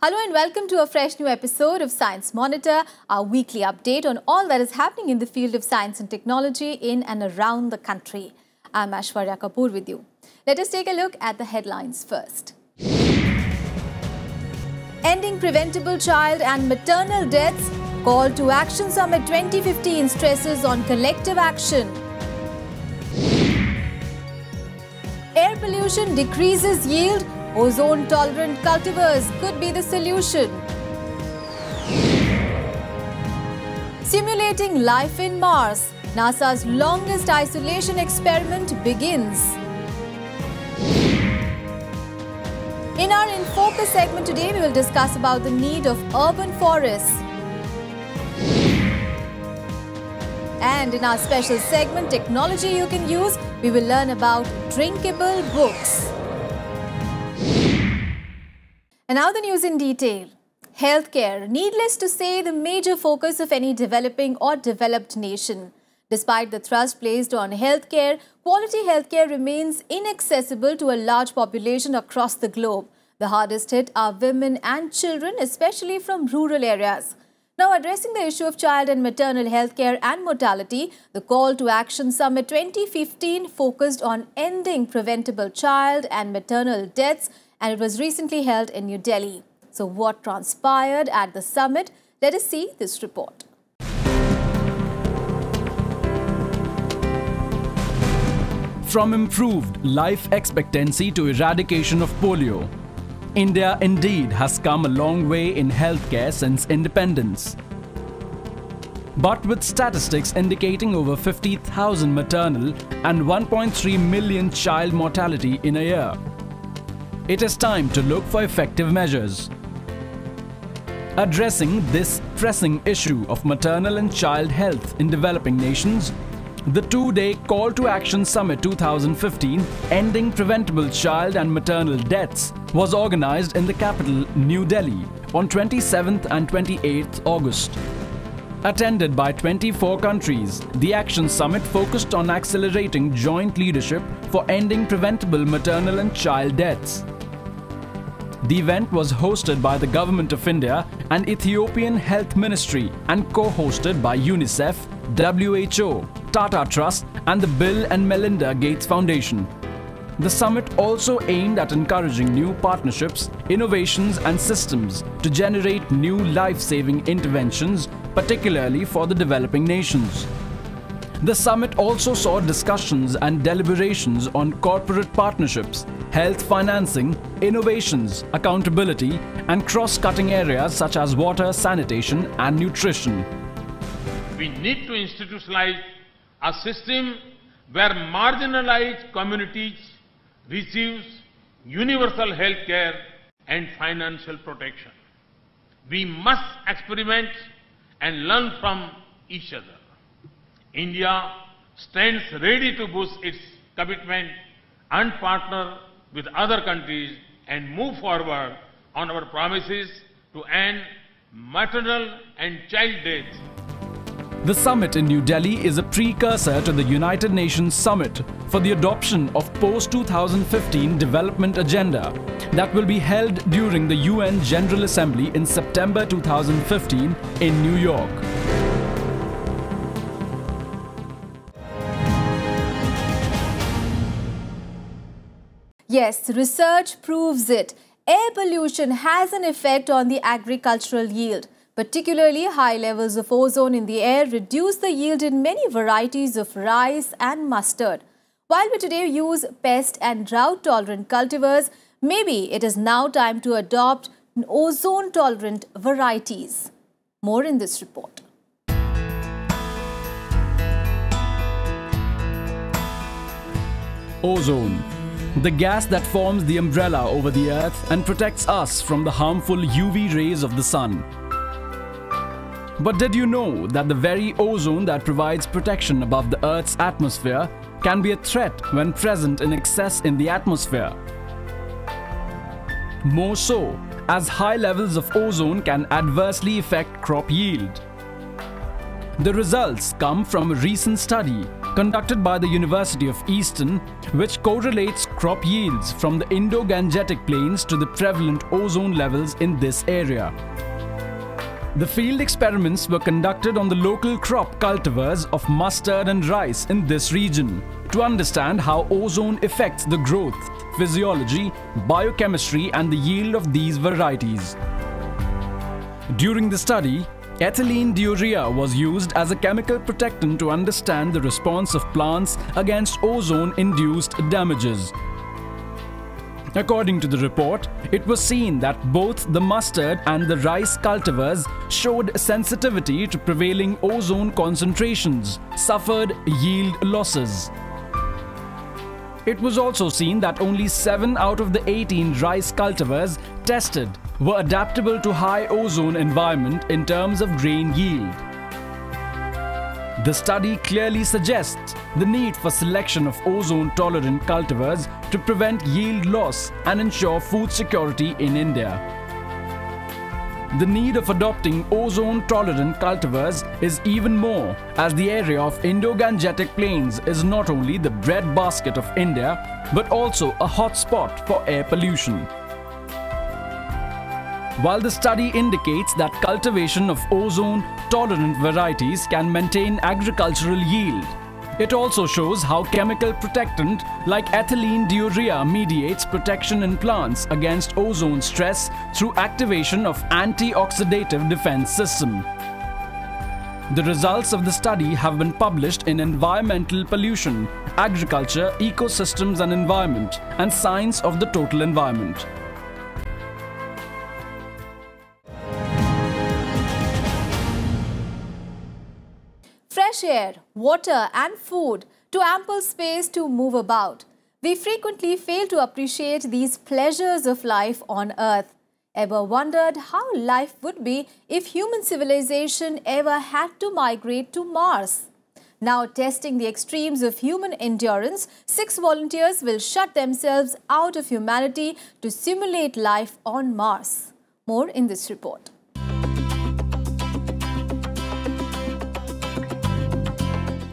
Hello and welcome to a fresh new episode of Science Monitor, our weekly update on all that is happening in the field of science and technology in and around the country. I'm Aishwarya Kapoor with you. Let us take a look at the headlines first. Ending preventable child and maternal deaths. Call to Action Summit 2015 stresses on collective action. Air pollution decreases yield. Ozone-tolerant cultivars could be the solution. Simulating life in Mars. NASA's longest isolation experiment begins. In our In Focus segment today, we will discuss about the need of urban forests. And in our special segment, Technology You Can Use, we will learn about drinkable books. And now the news in detail. Healthcare, needless to say, the major focus of any developing or developed nation. Despite the thrust placed on healthcare, quality healthcare remains inaccessible to a large population across the globe. The hardest hit are women and children, especially from rural areas. Now, addressing the issue of child and maternal healthcare and mortality, the Call to Action Summit 2015 focused on ending preventable child and maternal deaths, and it was recently held in New Delhi. So what transpired at the summit? Let us see this report. From improved life expectancy to eradication of polio, India indeed has come a long way in healthcare since independence. But with statistics indicating over 50,000 maternal and 1.3 million child mortality in a year, it is time to look for effective measures. Addressing this pressing issue of maternal and child health in developing nations, the two-day Call to Action Summit 2015, Ending Preventable Child and Maternal Deaths, was organized in the capital, New Delhi, on 27th and 28th August. Attended by 24 countries, the Action Summit focused on accelerating joint leadership for ending preventable maternal and child deaths. The event was hosted by the Government of India and Ethiopian Health Ministry and co-hosted by UNICEF, WHO, Tata Trust and the Bill and Melinda Gates Foundation. The summit also aimed at encouraging new partnerships, innovations and systems to generate new life-saving interventions, particularly for the developing nations. The summit also saw discussions and deliberations on corporate partnerships, health financing, innovations, accountability, and cross-cutting areas such as water, sanitation, and nutrition. We need to institutionalize a system where marginalized communities receive universal health care and financial protection. We must experiment and learn from each other. India stands ready to boost its commitment and partner with other countries and move forward on our promises to end maternal and child death. The summit in New Delhi is a precursor to the United Nations Summit for the adoption of post-2015 development agenda that will be held during the UN General Assembly in September 2015 in New York. Yes, research proves it. Air pollution has an effect on the agricultural yield. Particularly, high levels of ozone in the air reduce the yield in many varieties of rice and mustard. While we today use pest and drought-tolerant cultivars, maybe it is now time to adopt ozone-tolerant varieties. More in this report. Ozone, the gas that forms the umbrella over the earth and protects us from the harmful UV rays of the sun. But did you know that the very ozone that provides protection above the Earth's atmosphere can be a threat when present in excess in the atmosphere? More so, as high levels of ozone can adversely affect crop yield. The results come from a recent study conducted by the University of Eastern, which correlates crop yields from the Indo-Gangetic plains to the prevalent ozone levels in this area. The field experiments were conducted on the local crop cultivars of mustard and rice in this region to understand how ozone affects the growth, physiology, biochemistry and the yield of these varieties. During the study, ethylene diurea was used as a chemical protectant to understand the response of plants against ozone-induced damages. According to the report, it was seen that both the mustard and the rice cultivars showed sensitivity to prevailing ozone concentrations, suffered yield losses. It was also seen that only 7 out of the 18 rice cultivars tested were adaptable to high ozone environment in terms of grain yield. The study clearly suggests the need for selection of ozone-tolerant cultivars to prevent yield loss and ensure food security in India. The need of adopting ozone-tolerant cultivars is even more, as the area of Indo-Gangetic plains is not only the breadbasket of India, but also a hotspot for air pollution. While the study indicates that cultivation of ozone-tolerant varieties can maintain agricultural yield, it also shows how chemical protectant like ethylene diurea mediates protection in plants against ozone stress through activation of antioxidative defense system. The results of the study have been published in Environmental Pollution, Agriculture, Ecosystems and Environment and Science of the Total Environment. Fresh air, water and food to ample space to move about. We frequently fail to appreciate these pleasures of life on Earth. Ever wondered how life would be if human civilization ever had to migrate to Mars? Now testing the extremes of human endurance, 6 volunteers will shut themselves out of humanity to simulate life on Mars. More in this report.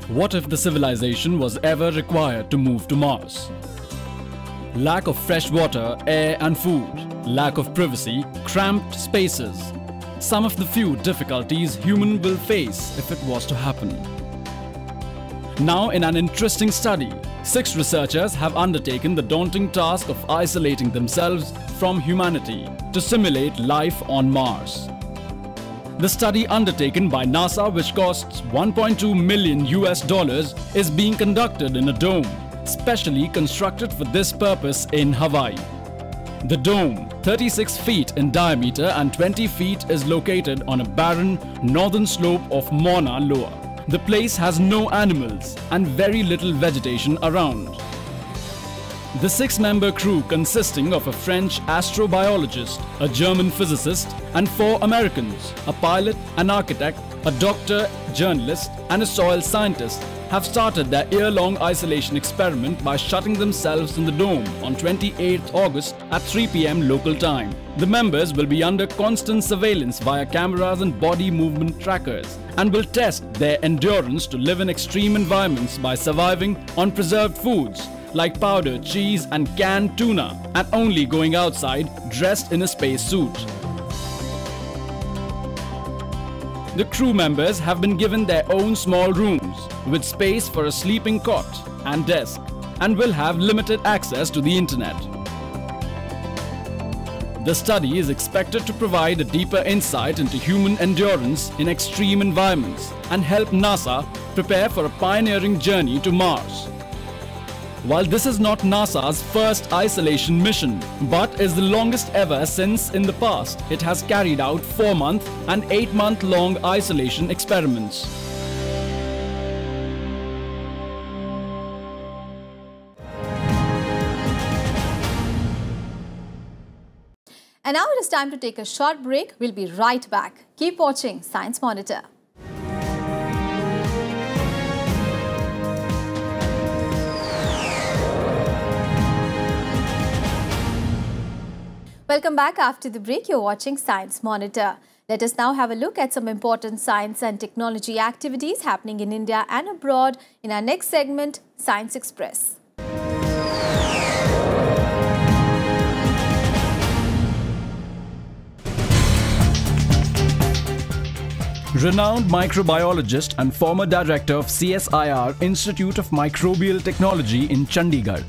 What if the civilization was ever required to move to Mars? Lack of fresh water, air and food, lack of privacy, cramped spaces. Some of the few difficulties human will face if it was to happen. Now in an interesting study, 6 researchers have undertaken the daunting task of isolating themselves from humanity to simulate life on Mars. The study undertaken by NASA, which costs $1.2 million is being conducted in a dome, specially constructed for this purpose in Hawaii. The dome, 36 feet in diameter and 20 feet, is located on a barren northern slope of Mauna Loa. The place has no animals and very little vegetation around. The 6-member crew, consisting of a French astrobiologist, a German physicist, and 4 Americans, a pilot, an architect, a doctor, journalist, and a soil scientist, have started their year-long isolation experiment by shutting themselves in the dome on 28 August at 3 p.m. local time. The members will be under constant surveillance via cameras and body movement trackers and will test their endurance to live in extreme environments by surviving on preserved foods like powder, cheese and canned tuna, and only going outside dressed in a spacesuit. The crew members have been given their own small rooms with space for a sleeping cot and desk and will have limited access to the internet. The study is expected to provide a deeper insight into human endurance in extreme environments and help NASA prepare for a pioneering journey to Mars. While this is not NASA's first isolation mission, but is the longest ever since in the past it has carried out 4-month and 8-month-long isolation experiments. And now it is time to take a short break. We'll be right back. Keep watching Science Monitor. Welcome back after the break. You're watching Science Monitor. Let us now have a look at some important science and technology activities happening in India and abroad in our next segment, Science Express. Renowned microbiologist and former director of CSIR Institute of Microbial Technology in Chandigarh,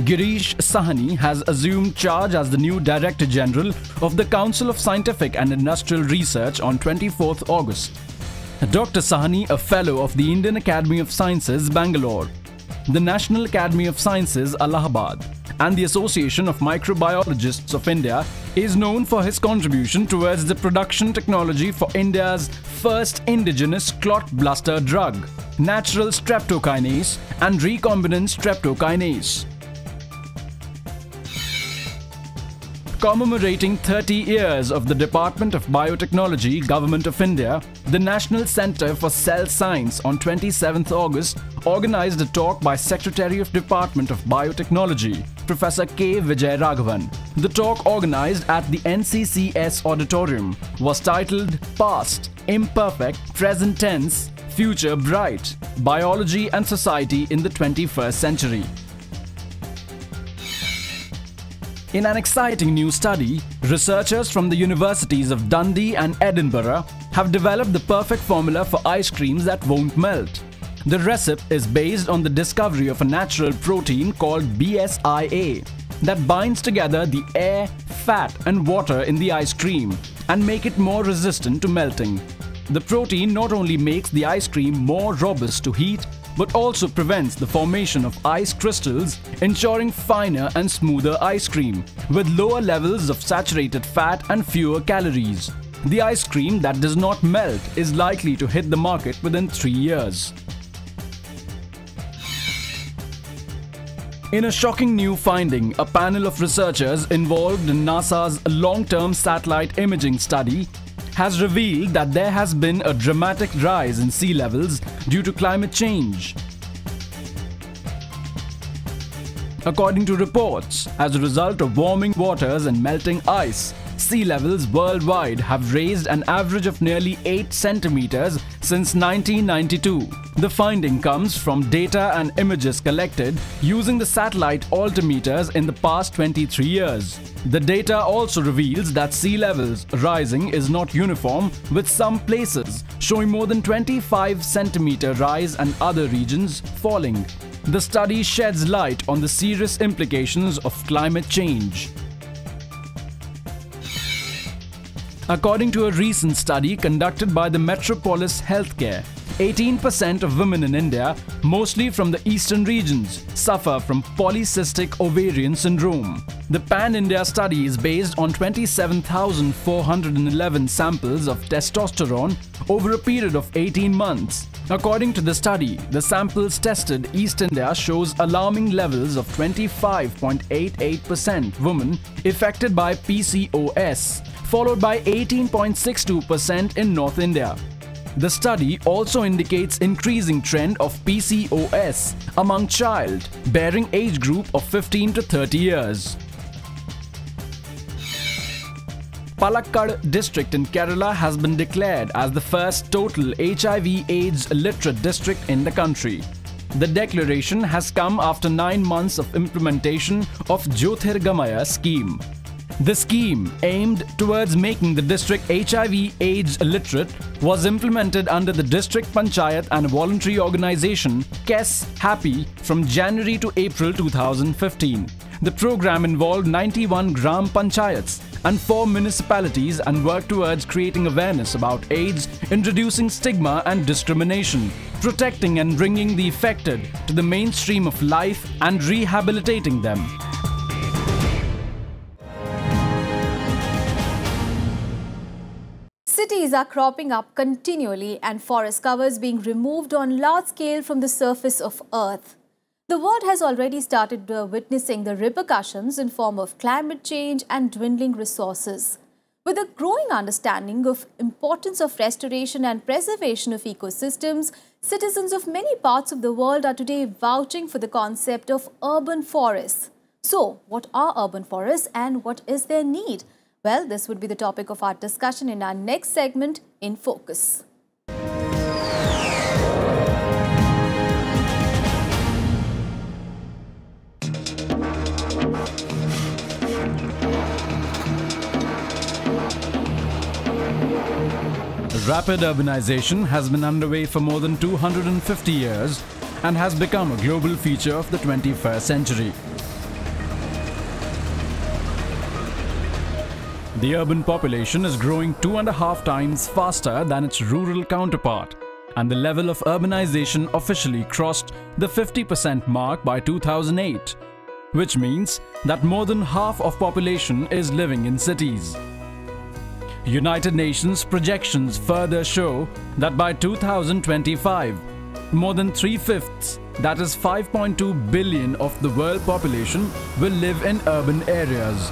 Girish Sahni has assumed charge as the new Director General of the Council of Scientific and Industrial Research on 24th August. Dr. Sahni, a Fellow of the Indian Academy of Sciences, Bangalore, the National Academy of Sciences, Allahabad, and the Association of Microbiologists of India, is known for his contribution towards the production technology for India's first indigenous clot buster drug, natural streptokinase and recombinant streptokinase. Commemorating 30 years of the Department of Biotechnology, Government of India, the National Centre for Cell Science on 27th August organised a talk by Secretary of Department of Biotechnology, Professor K. Vijay Raghavan. The talk, organised at the NCCS Auditorium, was titled Past, Imperfect, Present Tense, Future Bright, Biology and Society in the 21st Century. In an exciting new study, researchers from the universities of Dundee and Edinburgh have developed the perfect formula for ice creams that won't melt. The recipe is based on the discovery of a natural protein called BSIA that binds together the air, fat and water in the ice cream and make it more resistant to melting. The protein not only makes the ice cream more robust to heat, but also prevents the formation of ice crystals, ensuring finer and smoother ice cream, with lower levels of saturated fat and fewer calories. The ice cream that does not melt is likely to hit the market within 3 years. In a shocking new finding, a panel of researchers involved in NASA's long-term satellite imaging study has revealed that there has been a dramatic rise in sea levels due to climate change. According to reports, as a result of warming waters and melting ice, sea levels worldwide have raised an average of nearly 8 centimeters since 1992. The finding comes from data and images collected using the satellite altimeters in the past 23 years. The data also reveals that sea levels rising is not uniform, with some places showing more than 25 centimeter rise and other regions falling. The study sheds light on the serious implications of climate change. According to a recent study conducted by the Metropolis Healthcare, 18% of women in India, mostly from the eastern regions, suffer from Polycystic Ovarian syndrome. The Pan-India study is based on 27,411 samples of testosterone over a period of 18 months. According to the study, the samples tested East India shows alarming levels of 25.88% women affected by PCOS, followed by 18.62% in North India. The study also indicates increasing trend of PCOS among child-bearing age group of 15 to 30 years. Palakkad district in Kerala has been declared as the first total HIV/AIDS literate district in the country. The declaration has come after 9 months of implementation of Jyotirgamaya scheme. The scheme, aimed towards making the district HIV/AIDS literate, was implemented under the District Panchayat and voluntary organisation KES Happy from January to April 2015. The program involved 91 Gram Panchayats and 4 municipalities and worked towards creating awareness about AIDS, introducing stigma and discrimination, protecting and bringing the affected to the mainstream of life and rehabilitating them. Cities are cropping up continually and forest covers being removed on large scale from the surface of Earth. The world has already started witnessing the repercussions in form of climate change and dwindling resources. With a growing understanding of importance of restoration and preservation of ecosystems, citizens of many parts of the world are today vouching for the concept of urban forests. So, what are urban forests and what is their need? Well, this would be the topic of our discussion in our next segment, In Focus. Rapid urbanization has been underway for more than 250 years and has become a global feature of the 21st century. The urban population is growing 2.5 times faster than its rural counterpart, and the level of urbanization officially crossed the 50% mark by 2008, which means that more than half of population is living in cities. United Nations projections further show that by 2025, more than 3/5, that is 5.2 billion of the world population, will live in urban areas.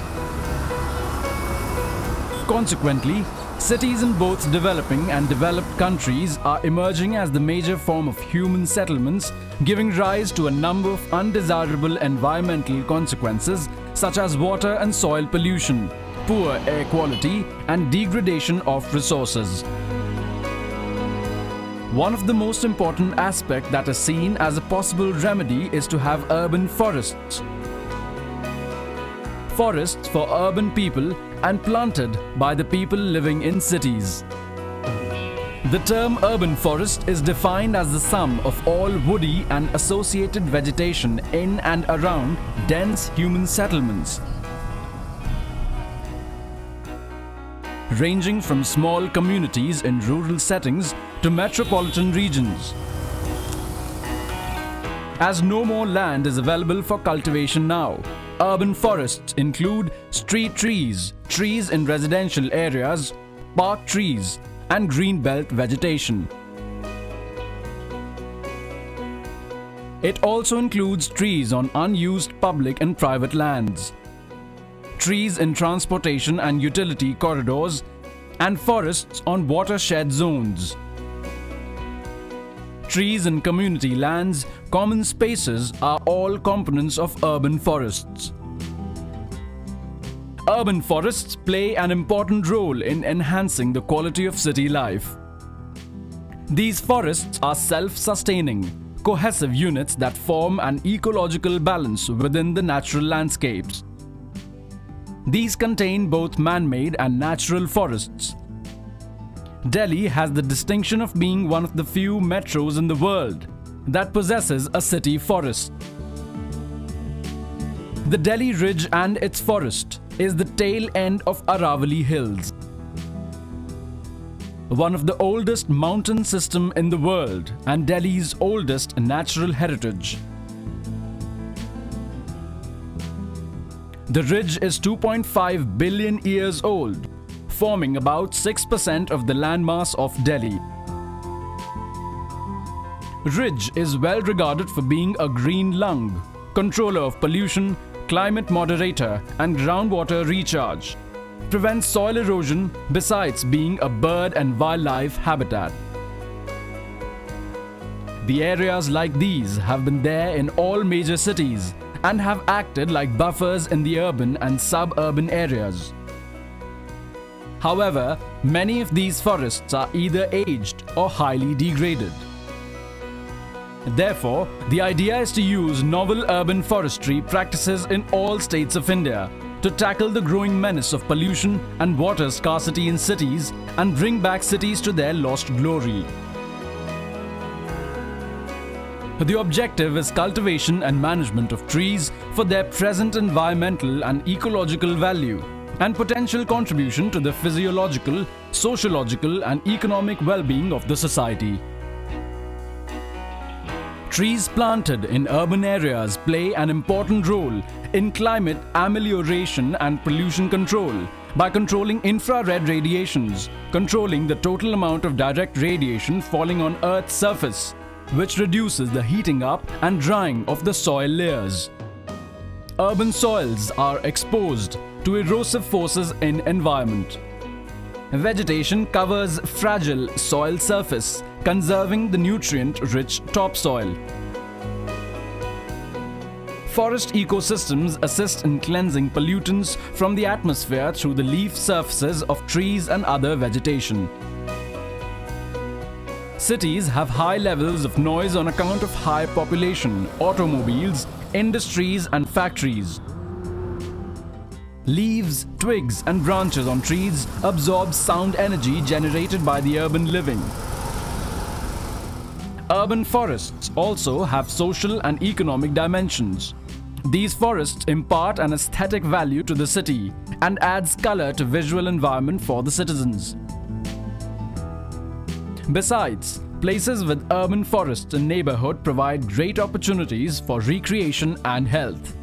Consequently, cities in both developing and developed countries are emerging as the major form of human settlements, giving rise to a number of undesirable environmental consequences such as water and soil pollution, poor air quality, and degradation of resources. One of the most important aspects that is seen as a possible remedy is to have urban forests. Forests for urban people and planted by the people living in cities. The term urban forest is defined as the sum of all woody and associated vegetation in and around dense human settlements, ranging from small communities in rural settings to metropolitan regions. As no more land is available for cultivation now, urban forests include street trees, trees in residential areas, park trees, and greenbelt vegetation. It also includes trees on unused public and private lands, trees in transportation and utility corridors, and forests on watershed zones. Trees in community lands, common spaces are all components of urban forests. Urban forests play an important role in enhancing the quality of city life. These forests are self-sustaining, cohesive units that form an ecological balance within the natural landscapes. These contain both man-made and natural forests. Delhi has the distinction of being one of the few metros in the world that possesses a city forest. The Delhi Ridge and its forest is the tail end of Aravalli Hills, one of the oldest mountain system in the world and Delhi's oldest natural heritage. The ridge is 2.5 billion years old, forming about 6% of the landmass of Delhi. Ridge is well regarded for being a green lung, controller of pollution, climate moderator, and groundwater recharge, prevents soil erosion besides being a bird and wildlife habitat. The areas like these have been there in all major cities and have acted like buffers in the urban and suburban areas. However, many of these forests are either aged or highly degraded. Therefore, the idea is to use novel urban forestry practices in all states of India to tackle the growing menace of pollution and water scarcity in cities and bring back cities to their lost glory. The objective is cultivation and management of trees for their present environmental and ecological value and potential contribution to the physiological, sociological, and economic well-being of the society. Trees planted in urban areas play an important role in climate amelioration and pollution control by controlling infrared radiations, controlling the total amount of direct radiation falling on Earth's surface, which reduces the heating up and drying of the soil layers. Urban soils are exposed to erosive forces in environment. Vegetation covers fragile soil surface, conserving the nutrient-rich topsoil. Forest ecosystems assist in cleansing pollutants from the atmosphere through the leaf surfaces of trees and other vegetation. Cities have high levels of noise on account of high population, automobiles, industries and factories. Leaves, twigs and branches on trees absorb sound energy generated by the urban living. Urban forests also have social and economic dimensions. These forests impart an aesthetic value to the city and adds color to visual environment for the citizens. Besides, places with urban forests in neighborhood provide great opportunities for recreation and health.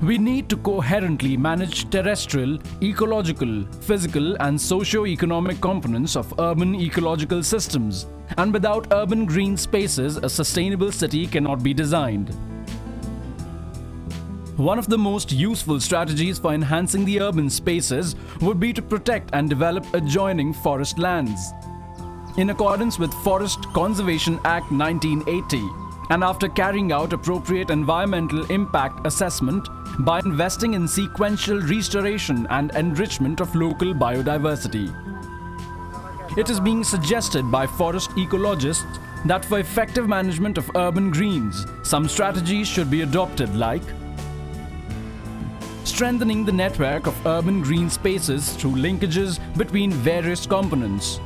We need to coherently manage terrestrial, ecological, physical and socio-economic components of urban ecological systems, and without urban green spaces, a sustainable city cannot be designed. One of the most useful strategies for enhancing the urban spaces would be to protect and develop adjoining forest lands. In accordance with Forest Conservation Act 1980, and after carrying out appropriate environmental impact assessment by investing in sequential restoration and enrichment of local biodiversity. It is being suggested by forest ecologists that for effective management of urban greens, some strategies should be adopted like strengthening the network of urban green spaces through linkages between various components,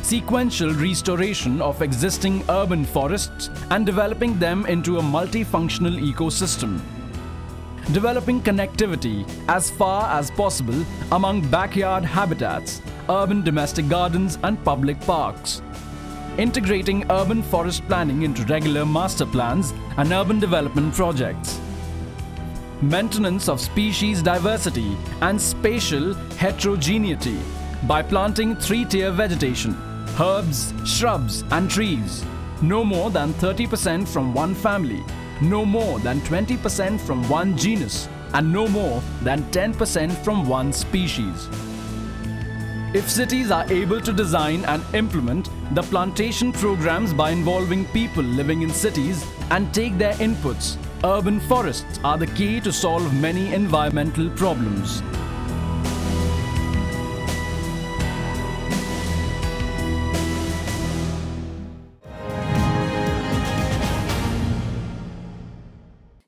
sequential restoration of existing urban forests and developing them into a multifunctional ecosystem, developing connectivity as far as possible among backyard habitats, urban domestic gardens and public parks, integrating urban forest planning into regular master plans and urban development projects, maintenance of species diversity and spatial heterogeneity by planting three-tier vegetation, herbs, shrubs and trees, no more than 30% from one family, no more than 20% from one genus, and no more than 10% from one species. If cities are able to design and implement the plantation programs by involving people living in cities and take their inputs, urban forests are the key to solve many environmental problems.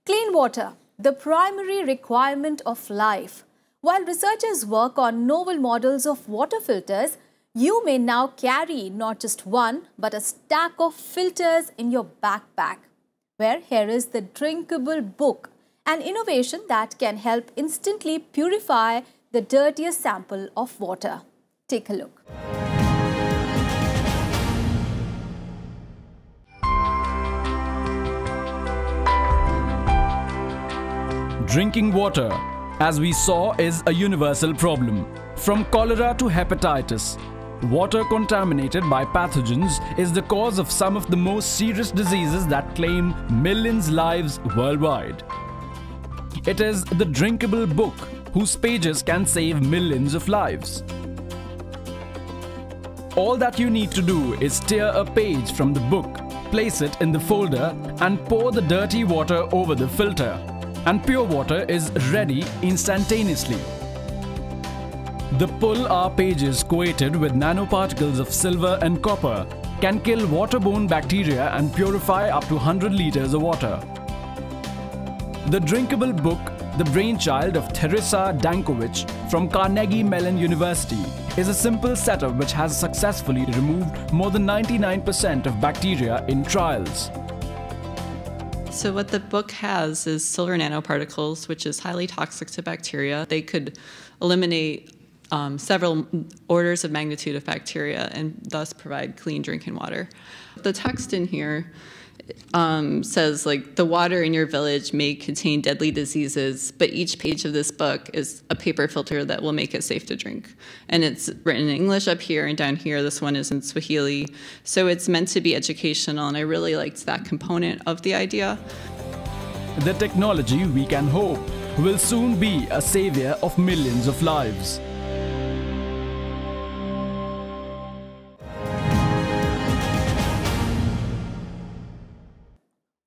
Clean water, the primary requirement of life. While researchers work on novel models of water filters, you may now carry not just one, but a stack of filters in your backpack. Where here is the Drinkable Book, an innovation that can help instantly purify the dirtiest sample of water. Take a look. Drinking water, as we saw, is a universal problem. From cholera to hepatitis, water contaminated by pathogens is the cause of some of the most serious diseases that claim millions' lives worldwide. It is the Drinkable Book, whose pages can save millions of lives. All that you need to do is tear a page from the book, place it in the folder and pour the dirty water over the filter, and pure water is ready instantaneously. The pull-R pages coated with nanoparticles of silver and copper can kill waterborne bacteria and purify up to 100 liters of water. The Drinkable Book, the brainchild of Teresa Dankovich from Carnegie Mellon University, is a simple setup which has successfully removed more than 99% of bacteria in trials. So what the book has is silver nanoparticles, which is highly toxic to bacteria. They could eliminate several orders of magnitude of bacteria and thus provide clean drinking water. The text in here says, like, the water in your village may contain deadly diseases, but each page of this book is a paper filter that will make it safe to drink. And it's written in English up here, and down here this one is in Swahili. So it's meant to be educational, and I really liked that component of the idea. The technology, we can hope, will soon be a savior of millions of lives.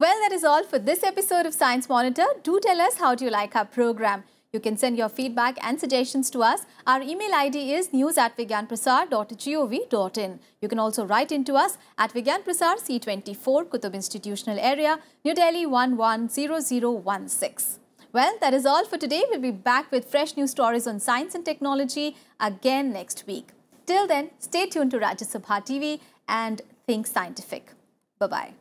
Well, that is all for this episode of Science Monitor. Do tell us how do you like our program. You can send your feedback and suggestions to us. Our email ID is news@vigyanprasar.gov.in. You can also write into us at Vigyan Prasar C24, Qutub Institutional Area, New Delhi 110016. Well, that is all for today. We'll be back with fresh news stories on science and technology again next week. Till then, stay tuned to Rajya Sabha TV and think scientific. Bye-bye.